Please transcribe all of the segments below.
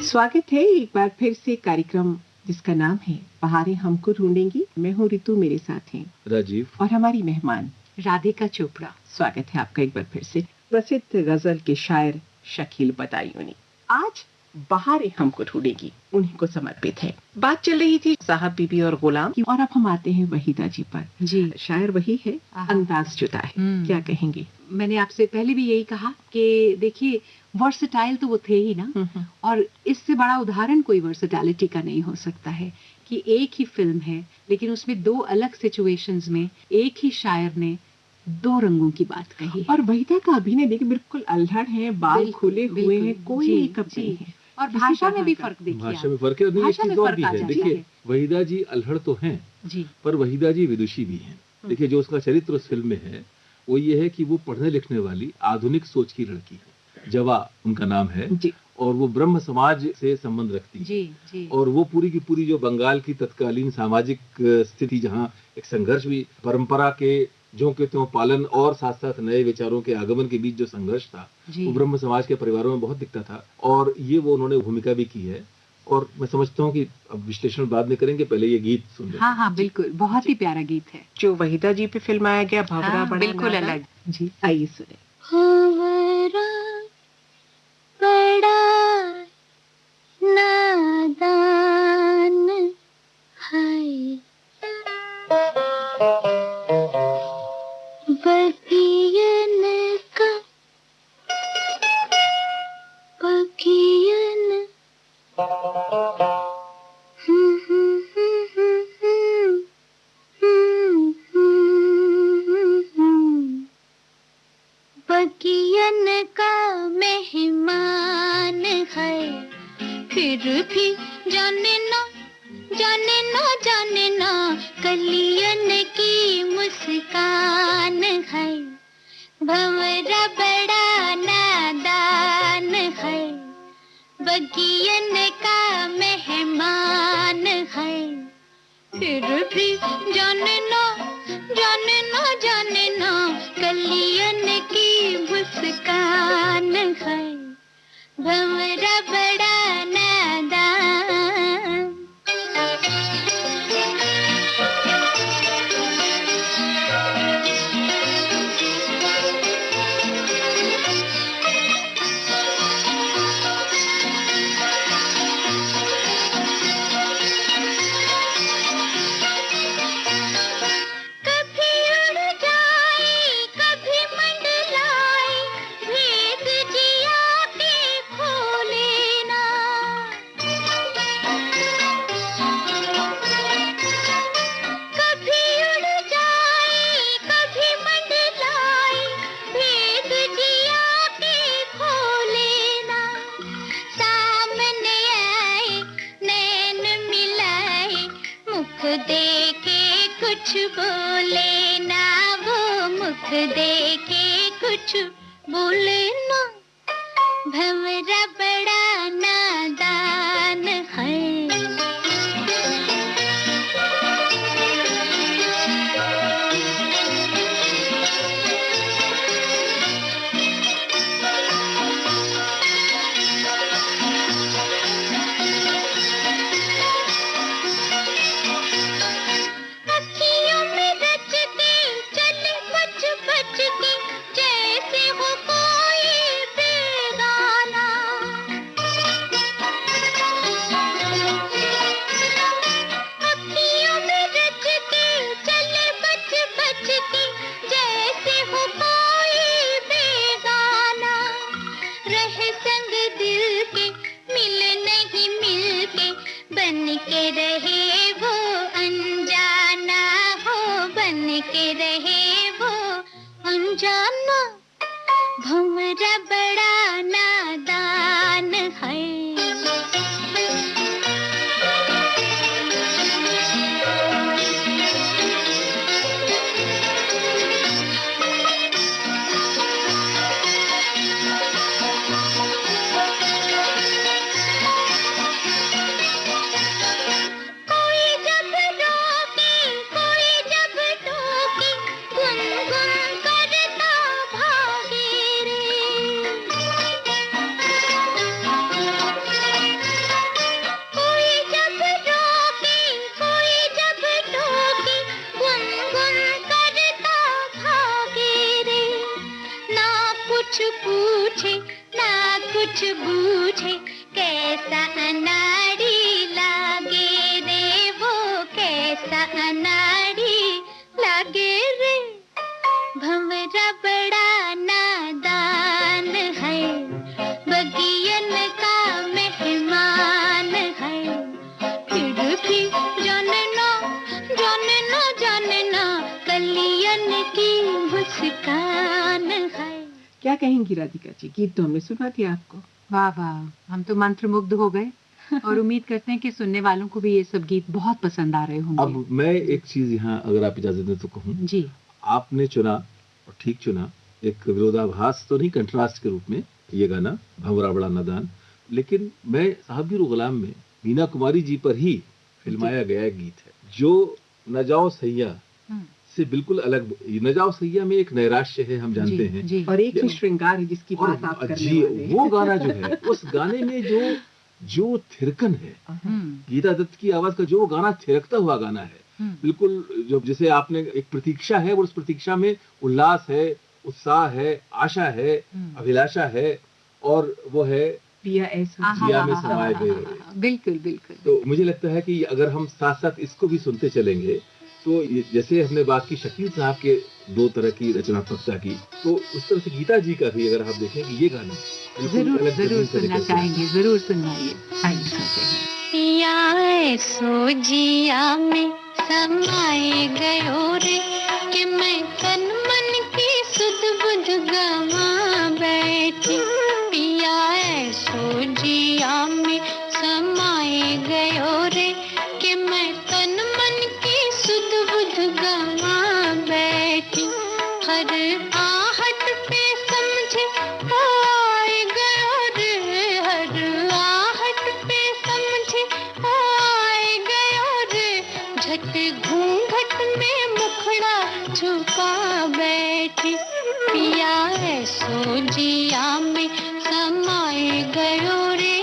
स्वागत है एक बार फिर से कार्यक्रम जिसका नाम है बहारें हमको ढूंढेंगी। मैं हूँ ऋतु, मेरे साथ हैं राजीव और हमारी मेहमान राधिका चोपड़ा। स्वागत है आपका एक बार फिर से। प्रसिद्ध गजल के शायर शकील बदायूनी आज बहारें हमको ढूंढेगी उन्हीं को समर्पित है। बात चल रही थी साहब बीबी और गुलाम की, और अब हम आते हैं वहीदा जी पर। जी, शायर वही है, अंदाज जुदा है। क्या कहेंगे? मैंने आपसे पहले भी यही कहा कि देखिए वर्सेटाइल तो वो थे ही ना, और इससे बड़ा उदाहरण कोई वर्सेटैलिटी का नहीं हो सकता है कि एक ही फिल्म है लेकिन उसमें दो अलग सिचुएशंस में एक ही शायर ने दो रंगों की बात कही। और वहीदा का अभिनय देखिए, बिल्कुल अल्हड़ है, बाल खुले हुए हैं, कोई मेकअप नहीं है। और भाषा में भी फर्क देखिए, भाषा में फर्क है। नहीं, एक चीज और भी है। देखिए वहीदा जी अल्हड़ तो हैं जी, पर वहीदा जी विदुषी भी हैं। देखिए जो उसका चरित्र उस फिल्म में है वो ये है कि वो पढ़ने लिखने वाली आधुनिक सोच की लड़की है। जवा उनका नाम है जी। और वो ब्रह्म समाज से संबंध रखती है। जी। और वो पूरी की पूरी जो बंगाल की तत्कालीन सामाजिक स्थिति, जहाँ एक संघर्ष भी, परंपरा के जो के त्यों पालन और साथ साथ नए विचारों के आगमन के बीच जो संघर्ष था वो ब्रह्म समाज के परिवारों में बहुत दिखता था। और ये वो उन्होंने भूमिका भी की है। और मैं समझता हूँ कि अब विश्लेषण बाद में करेंगे, पहले ये गीत सुन लेते हैं। हाँ बिल्कुल, बहुत ही प्यारा गीत है जो वहीदा जी पे फिल्माया गया भंवरा बड़ा बिल्कुल नादान। अलग। जी आइए सुने। भंवरा बड़ा नादान है, बगियन का बगियन बगियन का मेहमान है, फिर भी जाने ना कलियन की मुस्कान है। भंवरा बड़ा नादान है, बगियन का मेहमान है, फिर भी जाने ना कलियन की मुस्कान है। भंवरा बड़ा नादान। कभी उड़ जाए कभी मंडलाए, भेद जिया के खोले ना। कभी उड़ जाए कभी मंडलाए, भेद जिया के खोले ना। सामने आए नैन मिलाए, मुख देके कुछ बोले ना, वो मुख देके कुछ बोले ना। भंवरा बड़ा नादान है। अखियों में रच के चले बच बच के, जैसे हो कोई बेगाना। अखियों में रच के चले बच बच के, जैसे हो कोई बेगाना। रहे संग दिल के मिल नहीं मिल के, बन के रहे वो अनजाना हो, बन के रहे वो अनजाना। भंवरा बड़ा नादान है। रे कैसा अनाड़ी लागे रे, वो कैसा अनाड़ी लागे रे। भंवरा बड़ा नादान है, बगियन का मेहमान है, फिर भी जानना जानना जानना कलियन की मुस्कान है। क्या कहेंगी राधिका जी, गीत तो हमने सुना दिया आपको। वाह वाह, हम तो मंत्रमुग्ध हो गए और उम्मीद करते हैं कि सुनने वालों को भी ये सब गीत बहुत पसंद आ रहे होंगे। अब मैं एक चीज यहाँ अगर आप इजाजत दें तो कहूँ जी। आपने चुना और ठीक चुना, एक विरोधाभास तो नहीं, कंट्रास्ट के रूप में ये गाना भंवरा बड़ा नादान, लेकिन मैं साहबगीर गुलाम में मीना कुमारी जी पर ही फिल्माया गया एक गीत है जो न जाओ सैया से बिल्कुल अलग। न जाओ सैया में एक नैराश्य है, हम जानते हैं, जी। और एक ही श्रृंगार है जिसकी और बात आप करने जी वाले हैं। वो गाना जो है, उस गाने में जो थिरकन है, गीता दत्त की आवाज का जो गाना थिरकता हुआ गाना है, बिल्कुल जो जिसे आपने एक प्रतीक्षा है और उस प्रतीक्षा में उल्लास है, उत्साह है, आशा है, अभिलाषा है, और वो है पिया ऐसा जिया में समाये गए। बिल्कुल बिल्कुल। तो मुझे लगता है कि अगर हम साथ साथ इसको भी सुनते चलेंगे तो जैसे हमने बात की शकील साहब के दो तरह की रचनात्मकता की, तो उस तरह से गीता जी का भी अगर आप देखें कि ये गाना जरूर जरूर सुनना चाहेंगे, जरूर सुनाइए। आइए सुनते हैं। पिया सो जिया में समाए गयो रे, कि मैं तन मन की सुध बुध गवा बैठी। पिया सो जिया में समाए गयो रे, कि मैं तन मन की सुध बुध गवा बैठी। हर आहट पे समझे आए गयो रे, हर आहट पे समझे आए गयो रे। झट घूंघट में मुखड़ा छुपा बैठी। पिया सो जिया में समाए गयो रे।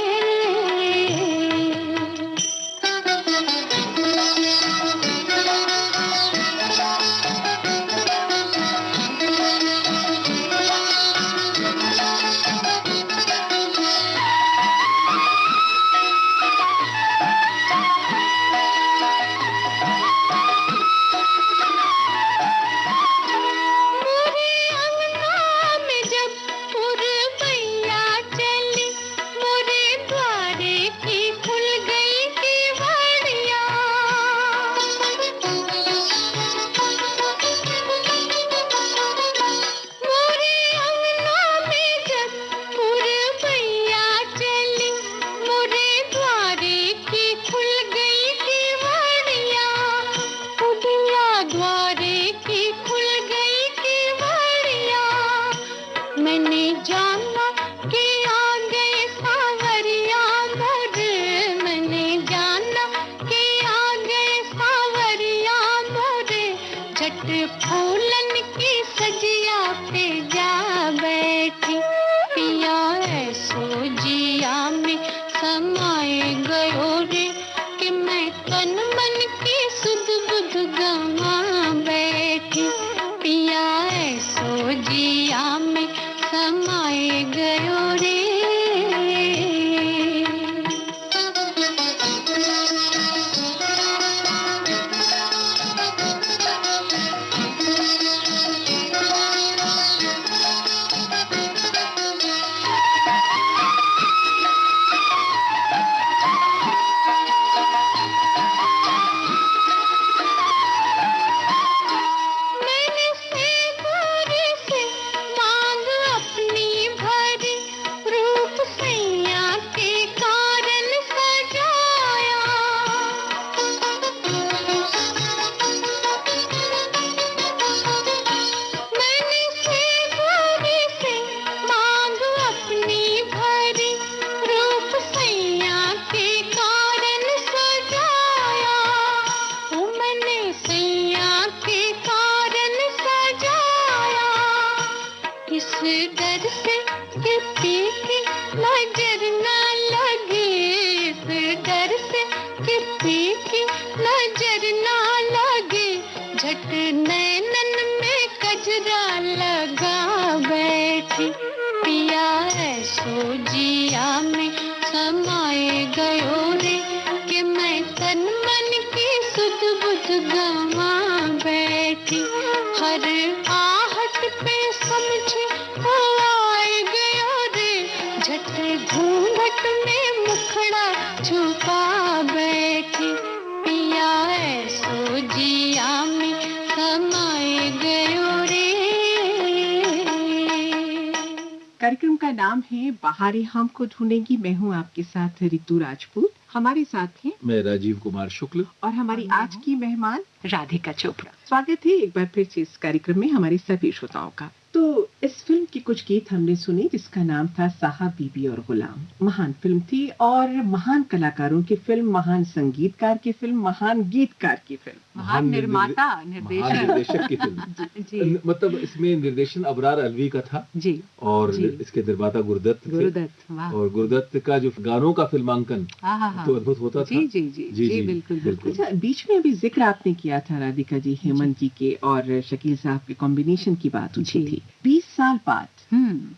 फूलन की सजिया पे जा बैठी। पिया सो जिया में समाए गयो रे, कि मैं तन मन की सुध बुध गवा बैठी। पिया सो जिया में समाए गयो रे। कार्यक्रम का नाम है बाहर हमको ढूंढेंगी। मैं हूँ आपके साथ ऋतु राजपूत। हमारे साथ हैं मैं राजीव कुमार शुक्ल और हमारी आज की मेहमान राधिका चोपड़ा। स्वागत है एक बार फिर से इस कार्यक्रम में हमारे सभी श्रोताओं का। तो इस फिल्म के कुछ गीत हमने सुने जिसका नाम था साहब बीबी और गुलाम। महान फिल्म थी और महान कलाकारों की फिल्म, महान संगीतकार की फिल्म, महान गीतकार की फिल्म, महान निर्माता निर्देशक की फिल्म जी। मतलब इसमें निर्देशन अबरार अलवी का था जी और जी। इसके निर्माता गुरुदत्त थे। वाह। और गुरुदत्त का जो गानों का फिल्मांकन तो अद्भुत होता था। जी जी जी जी बिल्कुल बिल्कुल। अच्छा, बीच में अभी जिक्र आपने किया था राधिका जी हेमंत जी के और शकील साहब के कॉम्बिनेशन की बात उठी थी। 20 साल बाद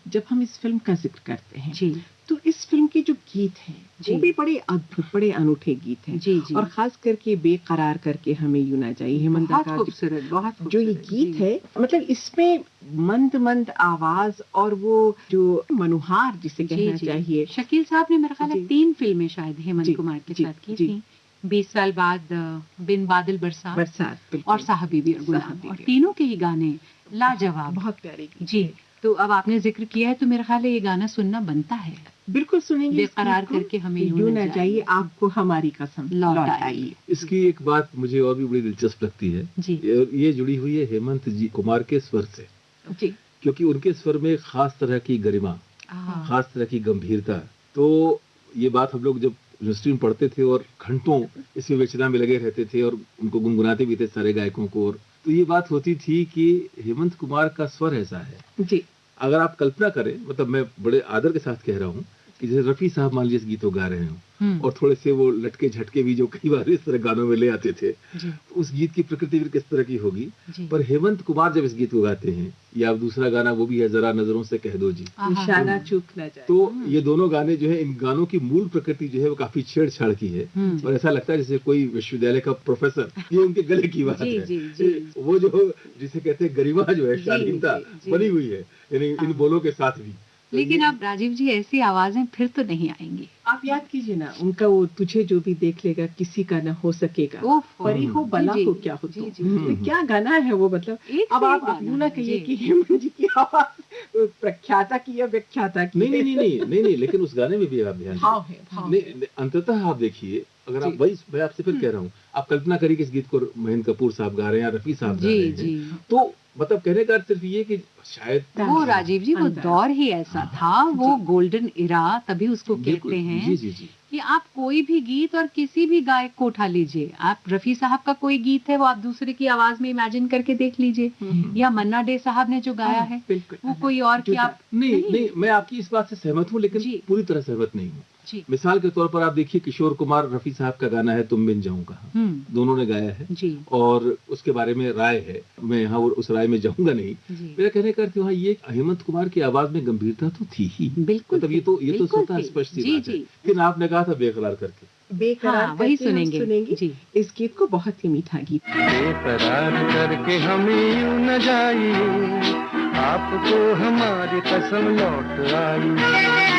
जब हम इस फिल्म का जिक्र करते हैं जी, तो इस फिल्म के जो गीत हैं जी। वो भी बड़े अद्भुत, बड़े अनूठे गीत हैं। जी जी। और खास करके बेकरार करके हमें यूं ना जाइए, हेमंत बहुत का खूबसूरत, बहुत जो ये खूबसूरत, गीत जी। है, मतलब इसमें मंद मंद आवाज और वो जो मनुहार जिसे जी, कहना जी। चाहिए। शकील साहब ने मेरे ख्याल जी। है 3 फिल्में शायद हेमंत जी, कुमार के जी, साथ की जी। थी। 20 साल बाद बिन बादल बरसात बरसात बिल्कुल। और साहब बीबी और गुलाम, साहब और बीबी। तीनों के ही गाने लाजवाब। बहुत प्यारे गीत जी। थे। तो अब आपने जिक्र किया है तो मेरे ख्याल है ये गाना सुनना बनता है। बिल्कुल सुनेंगे इस बेकरार गीत को। करके हमें यूं ना जाइए, आपको हमारी कसम लौट लौट आइए। आइए। इसकी एक बात मुझे और भी बड़ी दिलचस्प लगती है। जी। ये जुड़ी हुई है हेमंत जी कुमार के स्वर से, जी क्योंकि उनके स्वर में खास तरह की गरिमा, खास तरह की गंभीरता। तो ये बात हम लोग जब यूनिवर्सिटी में पढ़ते थे और घंटों इस विवेचना में लगे रहते थे और उनको गुनगुनाते भी थे सारे गायकों को, और तो ये बात होती थी कि हेमंत कुमार का स्वर ऐसा है। जी। अगर आप कल्पना करें, मतलब मैं बड़े आदर के साथ कह रहा हूँ कि जैसे रफी साहब मान लीजिए इस गीत को गा रहे हों और थोड़े से वो लटके झटके भी जो कई बार इस तरह गानों में ले आते थे, जी। उस गीत की प्रकृति फिर किस तरह की होगी। जी। पर हेमंत कुमार जब इस गीत को गाते हैं, या अब दूसरा गाना वो भी है जरा नजरों से कह दो जी, निशाना चूक ना जाए, तो ये दोनों गाने जो है, इन गानों की मूल प्रकृति जो है वो काफी छेड़छाड़ की है। और ऐसा लगता है जैसे कोई विश्वविद्यालय का प्रोफेसर, ये उनके गले की बात जी, है। जी, जी। वो जो जिसे कहते हैं गरिमा जो है, जी, शालीनता जी, बनी हुई है इन बोलों के साथ भी। तो लेकिन ये- अब राजीव जी ऐसी आवाजें फिर तो नहीं आएंगी। आप याद कीजिए ना उनका वो तुझे जो भी देख लेगा किसी का ना हो सकेगा, ओह, परी हो बला जी, हो क्या हो जी, तुम। जी, जी। तो क्या गाना है वो, मतलब एक अब से आप एक गाना यूं ना है, कहिए जी। कि हेमंत जी की आवाज प्रख्याता की या व्याख्याता की। नहीं, लेकिन उस गाने में भी आप ध्यान भाव है, भाव नहीं, है। नहीं, अंततः आप देखिए, अगर आप जी। वही, मैं आपसे फिर कह रहा हूँ, आप कल्पना करिए कि इस गीत को महेंद्र कपूर साहब गा रहे हैं या रफी साहब गा जी, रहे हैं, जी। तो मतलब कहने का अर्थ सिर्फ ये कि शायद वो राजीव जी वो अंतर। दौर ही ऐसा था, वो गोल्डन इरा तभी उसको बिल्कुल, कहते हैं। जी। कि आप कोई भी गीत और किसी भी गायक को उठा लीजिए, आप रफी साहब का कोई गीत है वो आप दूसरे की आवाज में इमेजिन करके देख लीजिए, या मन्ना डे साहब ने जो गाया है बिल्कुल वो कोई और की आप नहीं, मैं आपकी इस बात से सहमत हूँ, लेकिन जी। पूरी तरह सहमत नहीं हूँ। जी। मिसाल के तौर पर आप देखिए, किशोर कुमार रफी साहब का गाना है तुम बिन जाऊं कहां, दोनों ने गाया है जी। और उसके बारे में राय है, मैं यहाँ उस राय में जाऊंगा नहीं। जी। मेरा कहने का अर्थ यहाँ ये, हेमंत कुमार की आवाज में गंभीरता तो थी ही, बिल्कुल मतलब ये तो स्वतः स्पष्ट सी जी, बात है। जी। लेकिन आपने कहा था बेकरार करके, बेकरार हाँ, वही करके हम सुनेंगे। जी। इस गीत को, बहुत ही मीठा गीत। बेकरार करके हमें यूं न जाइए, आपको हमारी कसम लौट आई।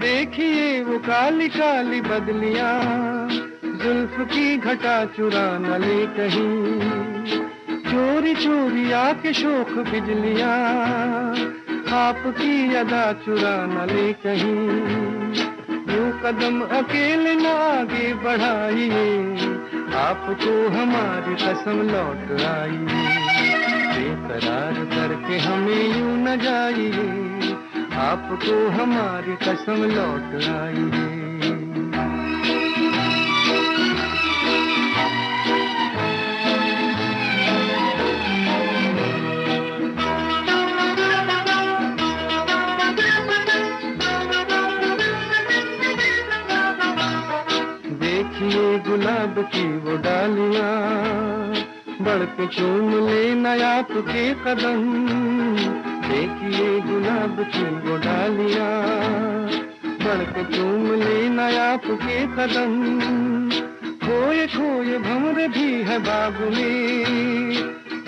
देखिए वो काली काली बदलियां, जुल्फ की घटा चुरा न ले कहीं, चोरी चोरी आके शोख बिजलियां, आपकी अदा चुरा न ले कहीं, यूं कदम अकेले न आगे बढ़ाइए, आपको हमारी कसम लौट आई। बेकरार करके हमें यूं न जाइए, आपको हमारी कसम लौट आई। देखिए गुलाब की वो डालियां, बढ़ के चूम लेना आपके कदम, देखिए गुलाब की वो डालियां, बढ़ के चूम लेना आपके कदम, खोए खोए भंवरे भी है बाग में,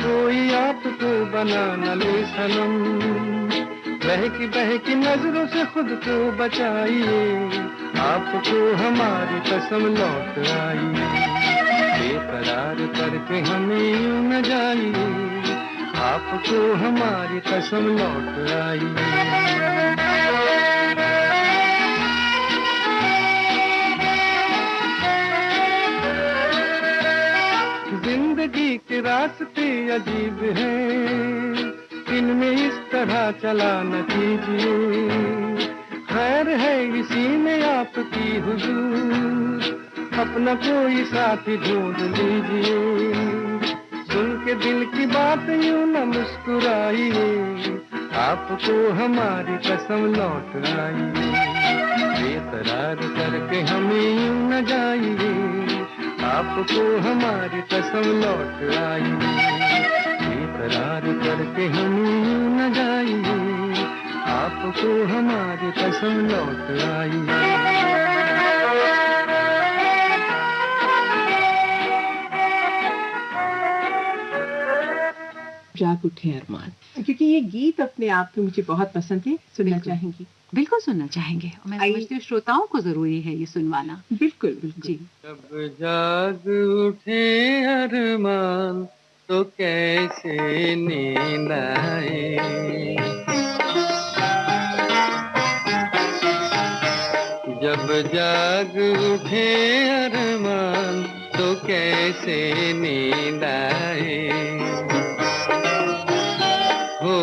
कोई आपको बना न ले सनम, बहकी नजरों से खुद को बचाइए, आपको हमारी कसम लौट आई। बेकरार करार करके हमें यूं न जाइए, आपको हमारी कसम लौट आइए। जिंदगी के रास्ते अजीब हैं, इनमें इस तरह चला न कीजिए, खैर है इसी में आपकी हुजूर, अपना कोई साथी ढूंढ लीजिए। सुन के दिल की बात यूं न मुस्कुराइए, आपको हमारी कसम लौट आइए। बेकरार करके हमें यूं न जाइए, आपको हमारी कसम लौट आइए। बेकरार करके हमें यूं न जाइए, आपको हमारी कसम लौट आइए। जाग उठे अरमान, क्योंकि ये गीत अपने आप में मुझे बहुत पसंद है, सुनना चाहेंगी? बिल्कुल सुनना चाहेंगे, और मैं समझती हूँ श्रोताओं को जरूरी है ये सुनवाना। बिल्कुल बिल्कुल जी। जब जाग उठे अरमान तो कैसे नींद आए, जब जाग उठे अरमान तो कैसे नींद आए, हो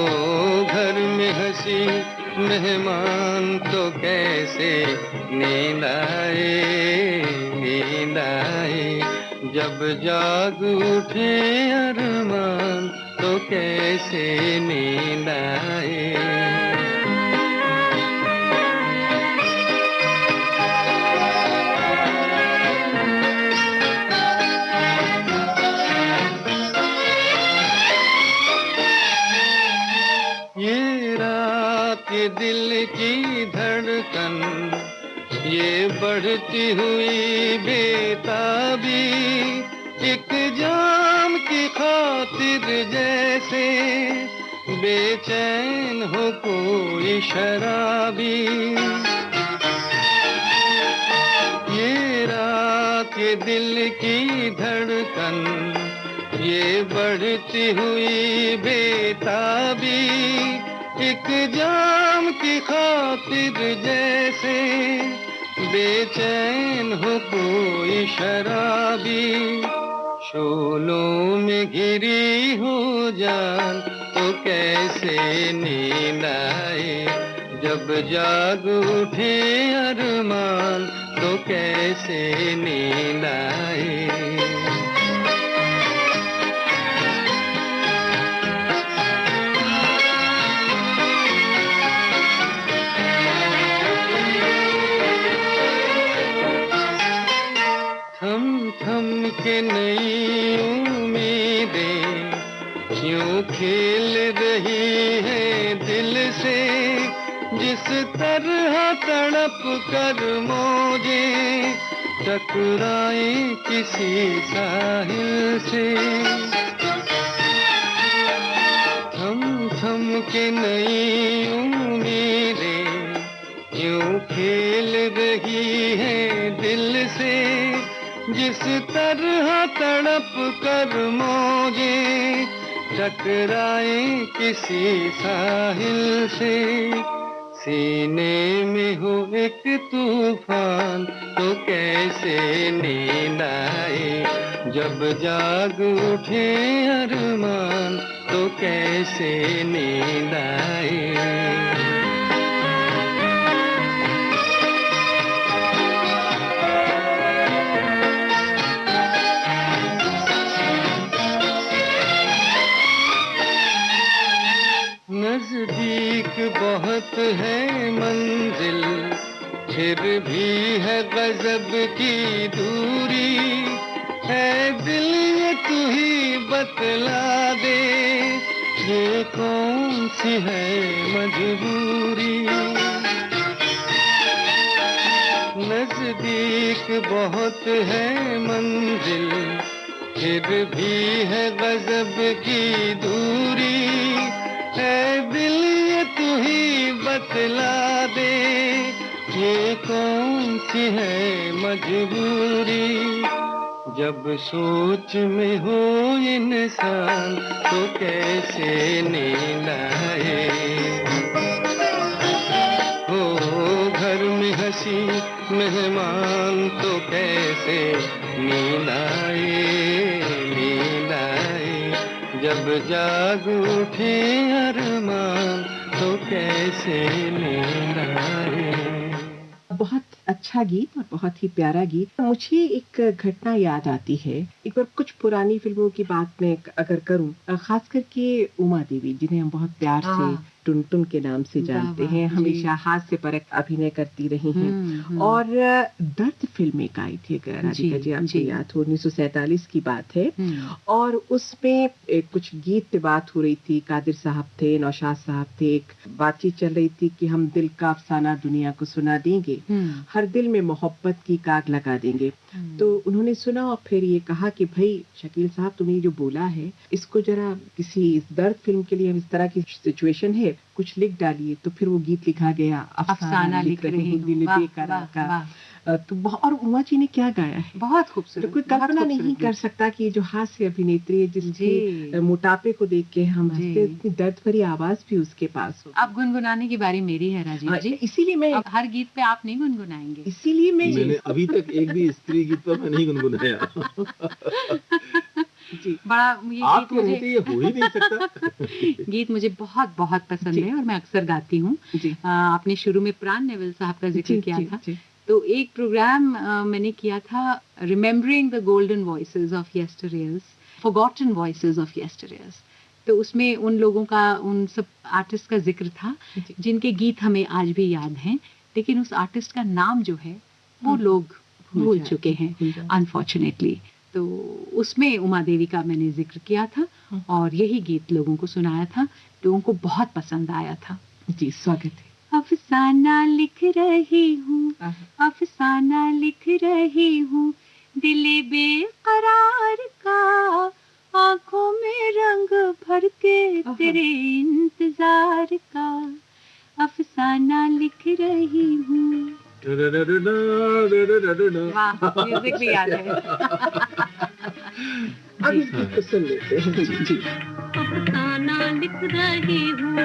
घर में हंसी मेहमान तो कैसे नींद आए, नींद आए। जब जाग उठे अरमान तो कैसे नींद आए। ये रात ये दिल की धड़कन, ये बढ़ती हुई बेताबी, एक जाम की खातिर जैसे बेचैन हो कोई शराबी। ये रात ये दिल की धड़कन, ये बढ़ती हुई बेताबी, एक जाम की खातिर जैसे बेचैन हो कोई शराबी। शोलों में घिरी हो जान तो कैसे नींद आए, जब जाग उठे अरमान तो कैसे नींद आए। थम थम के नई उम्मीदें यूं खेल रही है दिल से, जिस तरह तड़प कर मौजे टकराए किसी साहिल से। थम थम के नई उम्मीदें यूं खेल रही है दिल से, जिस तरह तड़प कर मौजे टकराए किसी साहिल से। सीने में हो एक तूफान तो कैसे नींद आए, जब जाग उठे अरमान तो कैसे नींद आए। नजदीक बहुत है मंजिल, फिर भी है गजब की दूरी, है दिल ये तू ही बतला दे, ये कौन सी है मजबूरी। नजदीक बहुत है मंजिल, फिर भी है गजब की दूरी, है दिल ये तू ही बतला दे, ये कौन सी है मजबूरी। जब सोच में हो इंसान तो कैसे नींद आए, हो घर में हंसी मेहमान तो कैसे नींद आए, नींद आए। जब जाग उठे अरमान तो कैसे नींद आए। बहुत अच्छा गीत और बहुत ही प्यारा गीत। मुझे एक घटना याद आती है, एक बार कुछ पुरानी फिल्मों की बात मैं अगर करूं, खास करके उमा देवी जिन्हें हम बहुत प्यार से टुनटुन के नाम से जानते हैं, हमेशा हास्य परक अभिनय करती रही हैं और दर्द फिल्म एक आई थी, अगर राधिका जी आपको याद हो, 1947 की बात है और उसमें कुछ गीत पे बात हो रही थी। कादिर साहब थे, नौशाद साहब थे, एक बातचीत चल रही थी कि हम दिल का अफसाना दुनिया को सुना देंगे, हर दिल में मोहब्बत की काग लगा देंगे। तो उन्होंने सुना और फिर ये कहा कि भाई शकील साहब तुमने जो बोला है इसको जरा किसी दर्द फिल्म के लिए, हम इस तरह की सिचुएशन है कुछ लिख डालिए। तो फिर वो गीत लिखा गया, अफसाना लिख रही हूं दिल बेकरार का। तो और उमा जी ने क्या गाया है, बहुत खूबसूरत। तो कोई कल्पना नहीं कर सकता कि जो हास्य अभिनेत्री है जिसके मोटापे को देख के हम हंसते, इतनी दर्द भरी आवाज भी उसके पास हो। अब गुनगुनाने की बारी मेरी है राजीव जी, इसीलिए मैं हर गीत पे आप नहीं गुनगुनाएंगे, इसीलिए मैंने अभी तक एक भी स्त्री गीत पर मैं नहीं गुनगुनाया। जी, बड़ा ये आप गीत मुझे ये हो ही नहीं सकता। गीत मुझे बहुत बहुत पसंद है और मैं अक्सर गाती हूँ। आपने शुरू में प्राण नेवल साहब का जिक्र किया था, तो एक प्रोग्राम मैंने किया था, remembering the golden voices of yesteryears, forgotten voices of yesteryears. तो उसमें उन लोगों का, उन सब आर्टिस्ट का जिक्र था जिनके गीत हमें आज भी याद हैं, लेकिन उस आर्टिस्ट का नाम जो है वो लोग भूल चुके हैं अनफॉर्चुनेटली। तो उसमें उमा देवी का मैंने जिक्र किया था और यही गीत लोगों को सुनाया था, लोगों को बहुत पसंद आया था। जी, स्वागत है। अफसाना लिख रही हूँ, अफसाना लिख रही हूँ, दिले बेकरार का, आंखों में रंग भर के तेरे इंतजार का, अफसाना लिख रही हूँ। वाह, म्यूजिक भी याद है। अब इस गीत को सुन लेते हैं। जी, अफसाना लिख रही हूँ,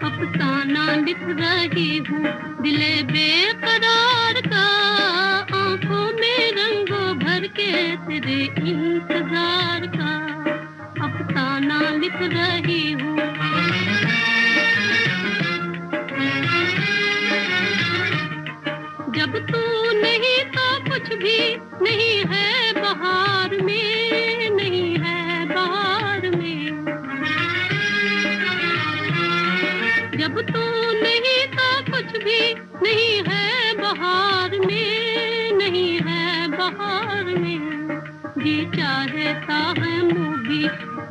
अफसाना लिख रही हूँ, दिले बेकरार का, आंखों में रंगों भर के तेरे इंतजार का, अफसाना लिख रही हूँ। जब तू नहीं तो कुछ भी नहीं है बहार में, नहीं है बहार में। जब तू नहीं तो कुछ भी नहीं है बहार में, नहीं है बहार में। जी चाहता है मुँह भी,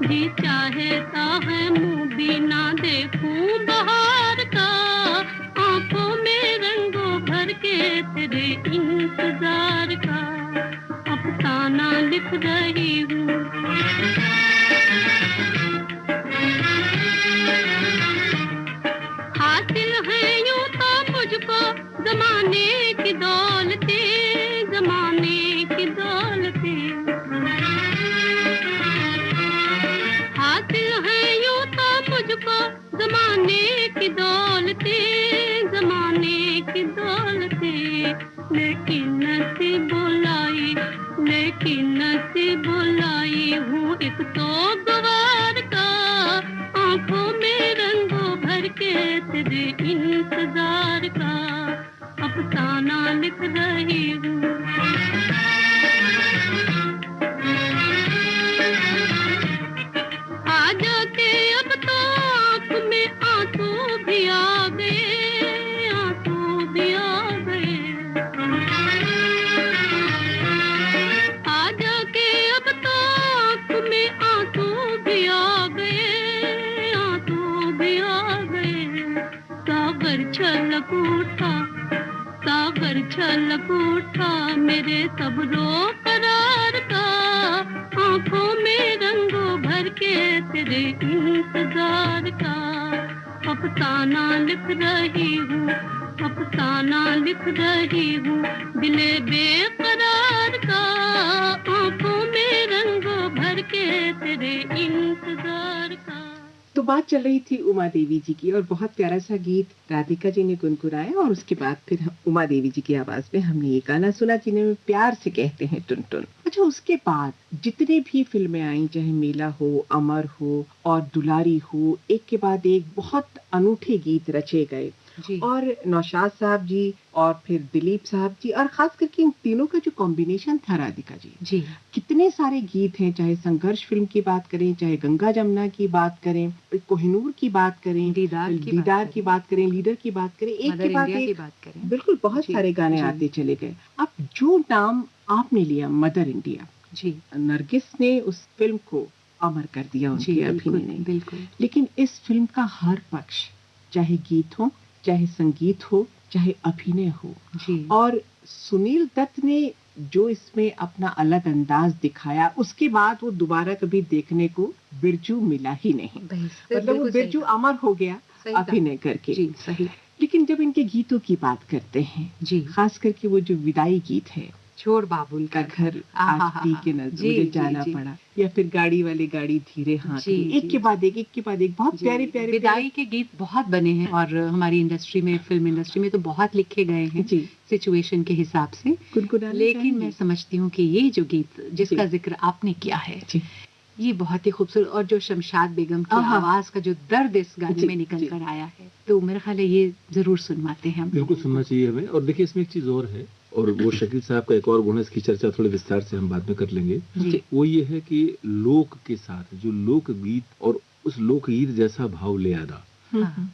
जी चाहता है मुँह भी ना देखूं बहार का, आंखों में रंगों भर के तेरे इंतजार का, अफसाना लिख रही हूँ। हासिल है यूं तो मुझको जमाने की दौलतें, जमाने की दौलतें। हासिल है यूं तो मुझको जमाने की दौलतें, जमाने की दौलतें। लेकिन नसीब बुलाई, लेकिन नसीब बुलाई हूँ एक तो गवार का, आंखों में रंगों भर के तेरे इंतजार का, अफसाना लिख रही हूँ। आ जाके अब तो आँख में आंसू भी आ गए, आंसू भी आ गए। आ जाके अब तो आँख में आंसू भी आ गए, आंसू भी आ गए। सागर छलक उठा, सागर छलक उठा मेरे सब्रो करार का, आंखों में रंगों भर के तेरे इंतजार का, अफसाना लिख रही हूँ, अफसाना लिख रही हूँ दिले बेकरार का, आंखों में रंगों भर के तेरे इंतजार का। तो बात चल रही थी उमा देवी जी की और बहुत प्यारा सा गीत राधिका जी ने गुनगुनाया और उसके बाद फिर उमा देवी जी की आवाज में हमने ये गाना सुना जिन्हें हम प्यार से कहते हैं टुनटुन। अच्छा, उसके बाद जितने भी फिल्में आई, चाहे मेला हो, अमर हो और दुलारी हो, एक के बाद एक बहुत अनूठे गीत रचे गए जी। और नौशाद साहब जी और फिर दिलीप साहब जी और खास करके इन तीनों का जो कॉम्बिनेशन था राधिका जी, कितने सारे गीत हैं, चाहे संघर्ष फिल्म की बात करें, चाहे गंगा जमुना की बात करें, कोहिनूर की बात करें, दीदार की बात करें, लीडर की बात करें, एक के बाद एक बिल्कुल बहुत सारे गाने आते चले गए। अब जो नाम आपने लिया मदर इंडिया जी, नरगिस ने उस फिल्म को अमर कर दिया उनके अभिनय ने, बिल्कुल। लेकिन इस फिल्म का हर पक्ष, चाहे गीत हो, चाहे संगीत हो, चाहे अभिनय हो जी, और सुनील दत्त ने जो इसमें अपना अलग अंदाज दिखाया, उसके बाद वो दोबारा कभी देखने को बिरजू मिला ही नहीं। मतलब वो बिरजू अमर हो गया अभिनय करके। जी, सही। लेकिन जब इनके गीतों की बात करते हैं जी, खास करके वो जो विदाई गीत है, छोड़ बाबुल का घर आज पी के नजर मुझे जाना पड़ा, या फिर गाड़ी वाली गाड़ी धीरे हाँक, एक के बाद एक बहुत प्यारे प्यारे विदाई के गीत बहुत बने हैं और हमारी इंडस्ट्री में, फिल्म इंडस्ट्री में तो बहुत लिखे गए हैं सिचुएशन के हिसाब से। लेकिन मैं समझती हूँ कि ये जो गीत जिसका जिक्र आपने किया है ये बहुत ही खूबसूरत, और जो शमशाद बेगम की आवाज का जो दर्द इस गाने में निकल कर आया है, तो मेरा ख्याल है ये जरूर सुनवाते हैं हम। बिल्कुल सुनना चाहिए हमें। और देखिए इसमें एक चीज और है, और वो शकील साहब का एक और गुण है, इसकी चर्चा थोड़े विस्तार से हम बाद में कर लेंगे। वो ये है कि लोक के साथ जो लोक गीत और उस लोक गीत जैसा भाव ले आना,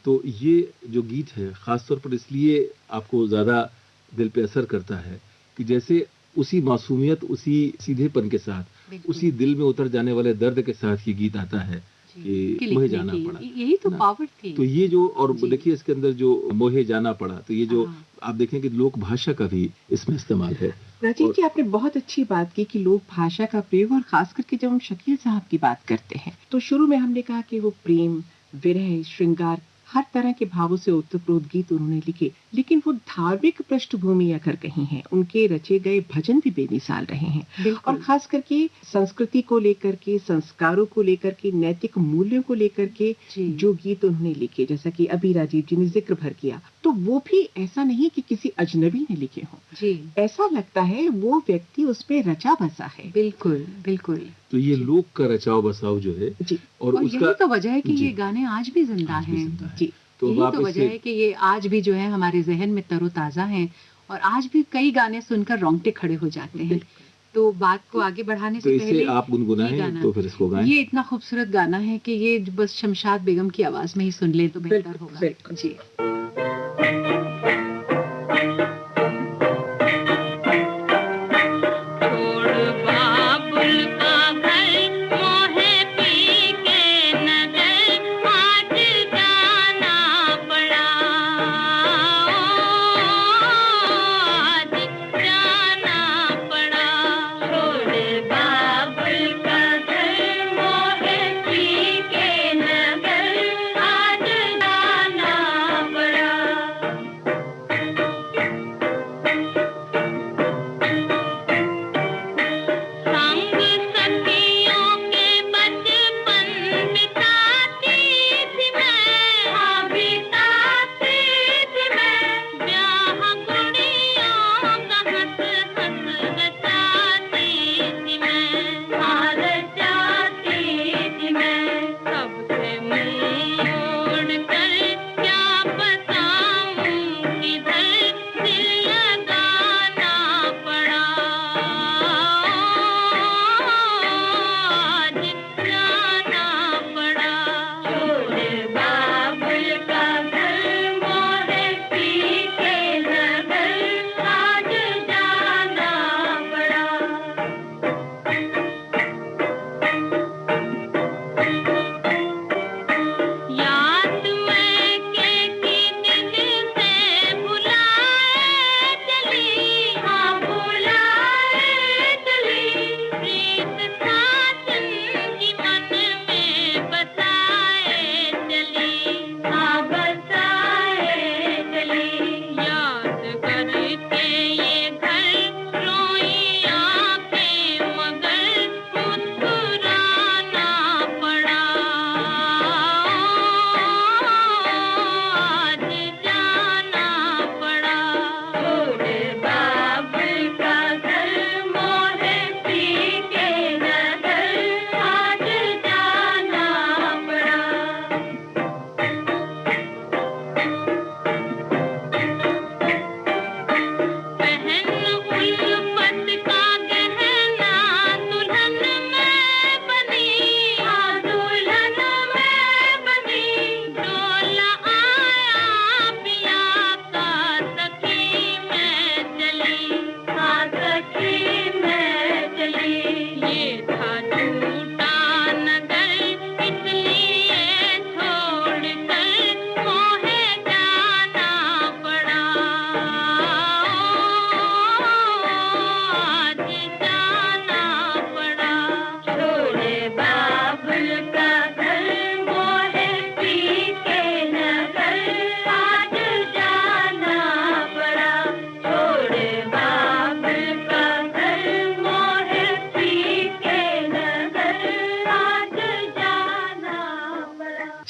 तो ये जो गीत है खासतौर पर इसलिए आपको ज्यादा दिल पे असर करता है कि जैसे उसी मासूमियत, उसी सीधेपन के साथ, उसी दिल में उतर जाने वाले दर्द के साथ ये गीत आता है कि मुझे जाना पड़ा। यही तो पावर थी। तो ये जो, और देखिए इसके अंदर जो मोहे जाना पड़ा, तो ये जो आप देखें कि लोक भाषा का भी इसमें इस्तेमाल है। राजीव जी, आपने बहुत अच्छी बात की कि लोक भाषा का प्रयोग, और खास करके जब हम शकील साहब की बात करते हैं तो शुरू में हमने कहा कि वो प्रेम, विरह, श्रृंगार, हर तरह के भावों से ओतप्रोत गीत उन्होंने लिखे, लेकिन वो धार्मिक पृष्ठभूमि अगर कहीं है, उनके रचे गए भजन भी बेमिसाल रहे हैं। और खास करके संस्कृति को लेकर के, संस्कारों को लेकर के, नैतिक मूल्यों को लेकर के जो गीत उन्होंने लिखे, जैसा कि अभी राजीव जी ने जिक्र भर किया, तो वो भी ऐसा नहीं कि किसी अजनबी ने लिखे हों। ऐसा लगता है वो व्यक्ति उसपे रचा बसा है। बिल्कुल बिल्कुल। तो ये लोक का रचाव बसाव जो है, और उसका यही तो वजह है कि ये गाने आज भी जिंदा हैं। तो यही तो वजह है कि ये आज भी जो है हमारे जहन में तरोताजा हैं, और आज भी कई गाने सुनकर रोंगटे खड़े हो जाते हैं। तो बात को आगे बढ़ाने से पहले आप गुनगुनाएं तो फिर इसको गाएं। ये इतना खूबसूरत गाना है कि ये बस शमशाद बेगम की आवाज में ही सुन ले तो बेहतर होगा। जी।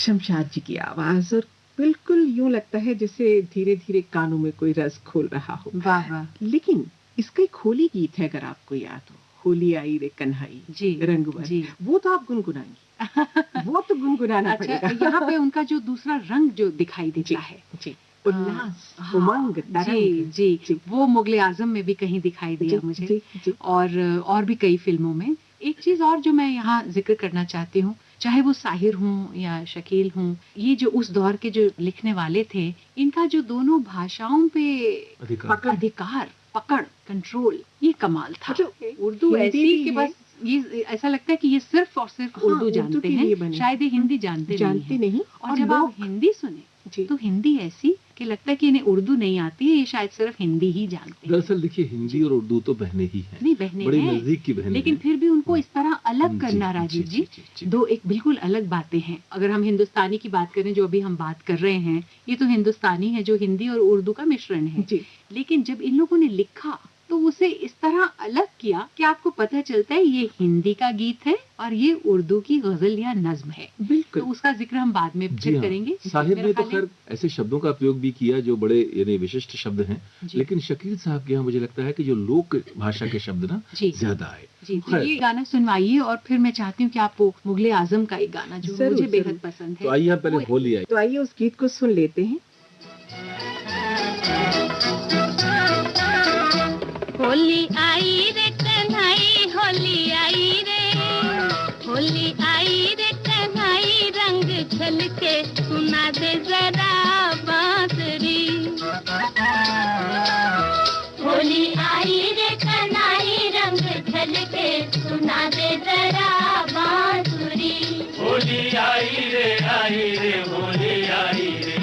शमशाद जी की आवाज, और बिल्कुल यूं लगता है जैसे धीरे धीरे कानों में कोई रस घोल रहा हो। वाह वाह। लेकिन इसका एक होली गीत है, अगर आपको याद हो, होली आई रे कन्हई जी रंग भर, जी। वो तो आप गुनगुनाएंगी। वो तो गुनगुनाना अच्छा, पड़ेगा। यहाँ पे उनका जो दूसरा रंग जो दिखाई देता है, जी, उल्लास, हाँ, उमंग, जी तरंग। जी, वो मुगले आजम में भी कहीं दिखाई दिया जी, मुझे, जी, जी। और भी कई फिल्मों में। एक चीज और जो मैं यहाँ जिक्र करना चाहती हूँ, चाहे वो साहिर हूँ या शकील हूँ, ये जो उस दौर के जो लिखने वाले थे, इनका जो दोनों भाषाओं पे अधिकार, पकड़, कंट्रोल, ये कमाल था। उर्दू हिंदी ऐसी भी कि है। बस ये ऐसा लगता है कि ये सिर्फ और सिर्फ हाँ, उर्दू उर्दू जानते के लिए हैं, बने। शायद ये हिंदी जानते नहीं। और जब आप हिंदी सुने जी, तो हिंदी ऐसी कि लगता है कि इन्हें उर्दू नहीं आती है, ये शायद सिर्फ हिंदी ही जानते हैं। दरअसल देखिए, हिंदी और उर्दू तो बहनें ही हैं, नहीं, बहनें बड़ी हैं, नजदीक की बहनें लेकिन हैं। फिर भी उनको इस तरह अलग जी, करना, जी, राजीव जी, जी, जी। दो एक बिल्कुल अलग बातें हैं। अगर हम हिंदुस्तानी की बात करें, जो अभी हम बात कर रहे हैं, ये तो हिंदुस्तानी है जो हिंदी और उर्दू का मिश्रण है। जी। लेकिन जब इन लोगों ने लिखा तो उसे इस तरह अलग किया कि आपको पता चलता है ये हिंदी का गीत है और ये उर्दू की गजल या नज्म है। बिल्कुल। तो उसका जिक्र हम बाद में जी फिर हाँ। करेंगे। साहिब मेरा ने तो ख्याल है- खैर ऐसे शब्दों का प्रयोग भी किया जो बड़े यानी विशिष्ट शब्द हैं, जी। लेकिन शकील साहब के यहाँ मुझे लगता है कि जो लोक भाषा के शब्द ना जी। ज्यादा आए। जी, तो खैर। ये गाना सुनवाइए, और फिर मैं चाहती हूँ कि आप वो मुगले आजम का एक गाना जो जरूर, मुझे बेहद जरूर। पसंद है। तो आइए हम पहले वो- होली आई। तो आइए उस गीत को सुन लेते हैं। होली आई रे कन्हई, होली आई रे, होली आई रे कन्हई, रंग छलके सुना दे जरा बांसुरी। होली आई रे कन्हई, रंग छलके सुना दे जरा बांसुरी। होली आई रे होली आई रे।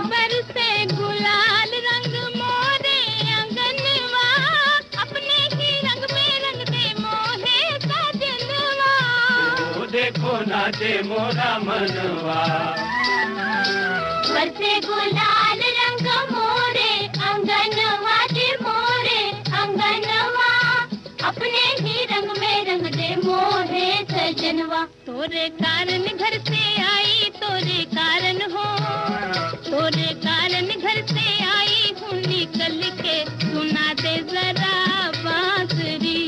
बरसे गुलाल रंग मोरे अंगनवा, अपने ही रंग में रंग दे मोहे सजनवा। ओ देखो नाचे मोरा मनवा। बरसे गुलाल रंग मोरे अंगनवा दे मोरे अंगनवा, अपने ही रंग में रंग दे मोहे सजनवा। तोरे कारण घर से आई, तोरे कारण हो, तोरे कारण घर से आई हूँ निकल के, सुना दे जरा बांसुरी।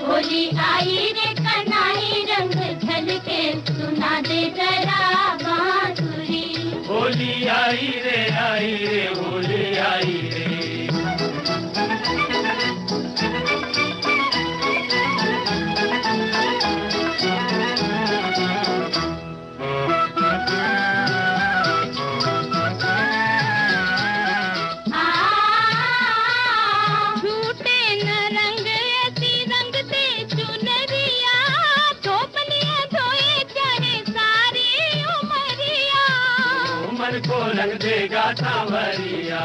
होली आई रे कन्हई, रंग झलके सुना दे जरा बांसुरी। होली आई रे होली आई रे। झूठे न रंग ऐसी रंग दे चुनरिया, धोपनिया धोए चाहे सारी उमरिया। उमर को रंग देगा सांवरिया।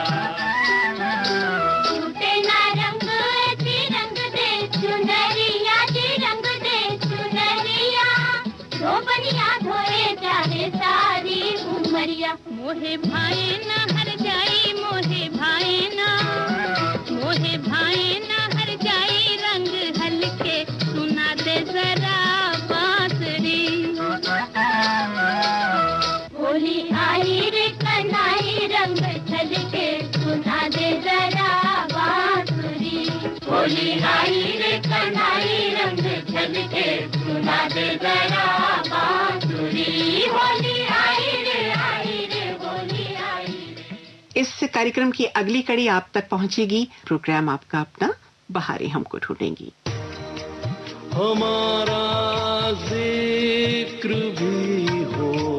झूठे न रंग ऐसी रंग दे चुनरिया, जी रंग दे चुनरिया, धोपनिया धोए चाहे सारी उमरिया। मोहे भाए न हर जाई, मोहे भाए न, मोहे भाए न हर जाई, रंग हल्के सुना दे जरा बांसुरी। होली आई रे कन्हई, रंग छलके सुना दे जरा बांसुरी। होली आई रे कन्हई, रंग छलके सुना दे जरा बांसुरी। होली आई रे होली आई रे। इस कार्यक्रम की अगली कड़ी आप तक पहुंचेगी। प्रोग्राम आपका अपना बहारें हमको ढूंढेंगी। हमारा जिक्र भी हो